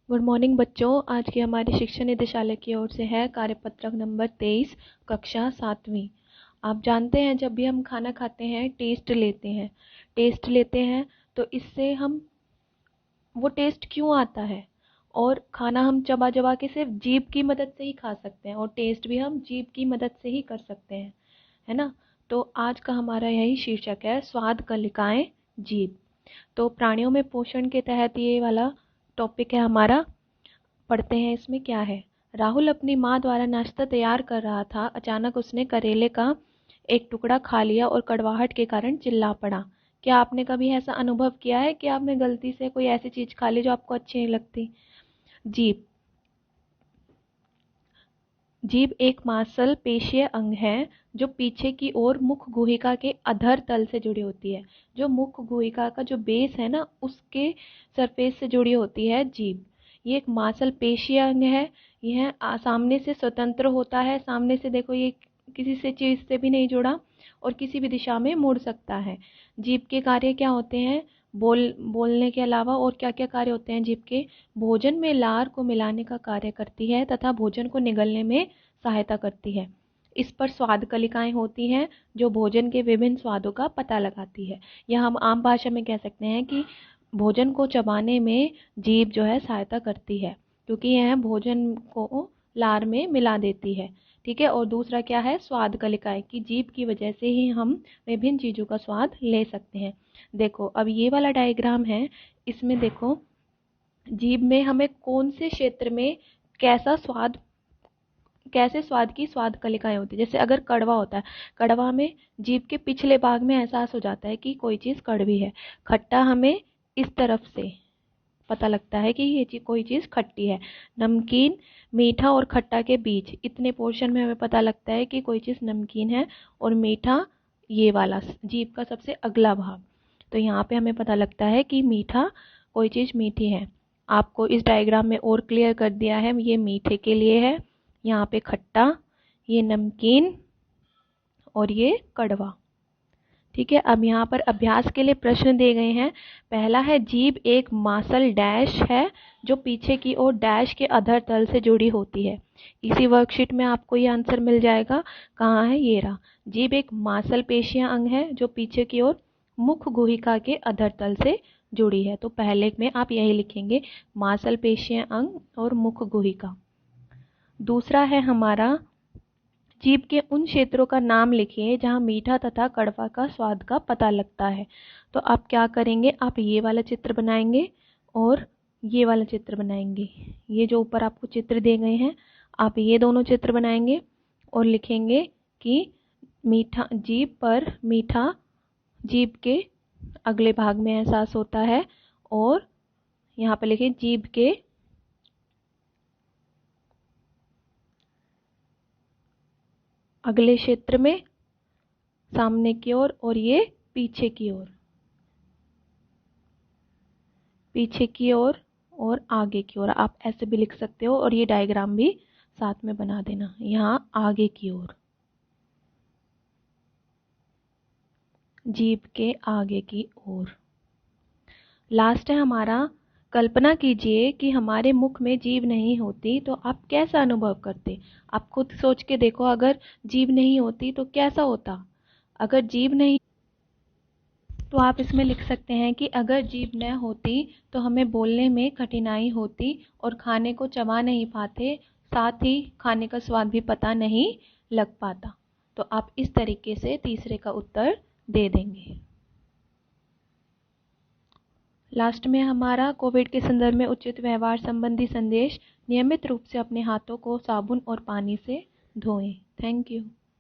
Good morning बच्चों। आज की हमारी शिक्षा निदेशालय की ओर से है कार्यपत्रक नंबर 23 कक्षा 7वीं। आप जानते हैं जब भी हम खाना खाते हैं टेस्ट लेते हैं तो इससे हम वो टेस्ट क्यों आता है, और खाना हम चबा चबा के सिर्फ जीभ की मदद से ही खा सकते हैं और टेस्ट भी हम जीभ की मदद से ही कर सकते हैं, है ना। तो आज का हमारा यही शीर्षक है, स्वाद कलिकाएं जीभ। तो प्राणियों में पोषण के तहत ये वाला टॉपिक है हमारा। पढ़ते हैं इसमें क्या है। राहुल अपनी माँ द्वारा नाश्ता तैयार कर रहा था। अचानक उसने करेले का एक टुकड़ा खा लिया और कड़वाहट के कारण चिल्ला पड़ा। क्या आपने कभी ऐसा अनुभव किया है कि आपने गलती से कोई ऐसी चीज खा ली जो आपको अच्छी नहीं लगती? जीभ। जीभ एक मांसपेशीय अंग है जो पीछे की ओर मुख गुहिका के अधर तल से जुड़ी होती है। जो मुख गुहिका का जो बेस है ना, उसके सरफेस से जुड़ी होती है जीभ। ये एक मांसपेशीय अंग है। यह सामने से स्वतंत्र होता है। सामने से देखो, ये किसी से चीज से भी नहीं जुड़ा और किसी भी दिशा में मुड़ सकता है। जीभ के कार्य क्या होते हैं? बोलने के अलावा और क्या क्या कार्य होते हैं जीभ के? भोजन में लार को मिलाने का कार्य करती है तथा भोजन को निगलने में सहायता करती है। इस पर स्वाद कलिकाएं होती हैं जो भोजन के विभिन्न स्वादों का पता लगाती है। या हम आम भाषा में कह सकते हैं कि भोजन को चबाने में जीभ जो है सहायता करती है, क्योंकि यह भोजन को लार में मिला देती है। ठीक है। और दूसरा क्या है? स्वाद कलिकाएं की जीभ की वजह से ही हम विभिन्न चीज़ों का स्वाद ले सकते हैं। देखो, अब ये वाला डायग्राम है, इसमें देखो जीभ में हमें कौन से क्षेत्र में कैसे स्वाद की स्वाद कलिकाएं होती है। जैसे अगर कड़वा होता है, कड़वा में जीभ के पिछले भाग में एहसास हो जाता है कि कोई चीज़ कड़वी है। खट्टा हमें इस तरफ से पता लगता है कि ये कोई चीज़ खट्टी है। नमकीन, मीठा और खट्टा के बीच इतने पोर्शन में हमें पता लगता है कि कोई चीज़ नमकीन है। और मीठा ये वाला जीभ का सबसे अगला भाग, तो यहाँ पे हमें पता लगता है कि मीठा, कोई चीज़ मीठी है। आपको इस डायग्राम में और क्लियर कर दिया है, ये मीठे के लिए है, यहाँ पे खट्टा, ये नमकीन और ये कड़वा। ठीक है। अब यहाँ पर अभ्यास के लिए प्रश्न दिए गए हैं। पहला है, जीभ एक मांसल डैश है जो पीछे की ओर डैश के अधर तल से जुड़ी होती है। इसी वर्कशीट में आपको ये आंसर मिल जाएगा। कहाँ है? ये रहा। जीभ एक मांसपेशीय अंग है जो पीछे की ओर मुख गुहिका के अधर तल से जुड़ी है। तो पहले में आप यही लिखेंगे, मांसपेशीय अंग और मुख गुहिका। दूसरा है हमारा, जीभ के उन क्षेत्रों का नाम लिखिए जहाँ मीठा तथा कड़वा का स्वाद का पता लगता है। तो आप क्या करेंगे? आप ये वाला चित्र बनाएंगे और ये वाला चित्र बनाएंगे। ये जो ऊपर आपको चित्र दिए गए हैं, आप ये दोनों चित्र बनाएंगे और लिखेंगे कि मीठा, जीभ पर मीठा जीभ के अगले भाग में एहसास होता है, और यहाँ पर लिखें जीभ के अगले क्षेत्र में, सामने की ओर, और ये पीछे की ओर, पीछे की ओर और आगे की ओर। आप ऐसे भी लिख सकते हो और ये डायग्राम भी साथ में बना देना। यहाँ आगे की ओर, जीभ के आगे की ओर। लास्ट है हमारा, कल्पना कीजिए कि हमारे मुख में जीभ नहीं होती तो आप कैसा अनुभव करते? आप खुद सोच के देखो, अगर जीभ नहीं होती तो कैसा होता? अगर जीभ नहीं, तो आप इसमें लिख सकते हैं कि अगर जीभ न होती तो हमें बोलने में कठिनाई होती और खाने को चबा नहीं पाते, साथ ही खाने का स्वाद भी पता नहीं लग पाता। तो आप इस तरीके से तीसरे का उत्तर दे देंगे। लास्ट में हमारा, कोविड के संदर्भ में उचित व्यवहार संबंधी संदेश, नियमित रूप से अपने हाथों को साबुन और पानी से धोएं। Thank you.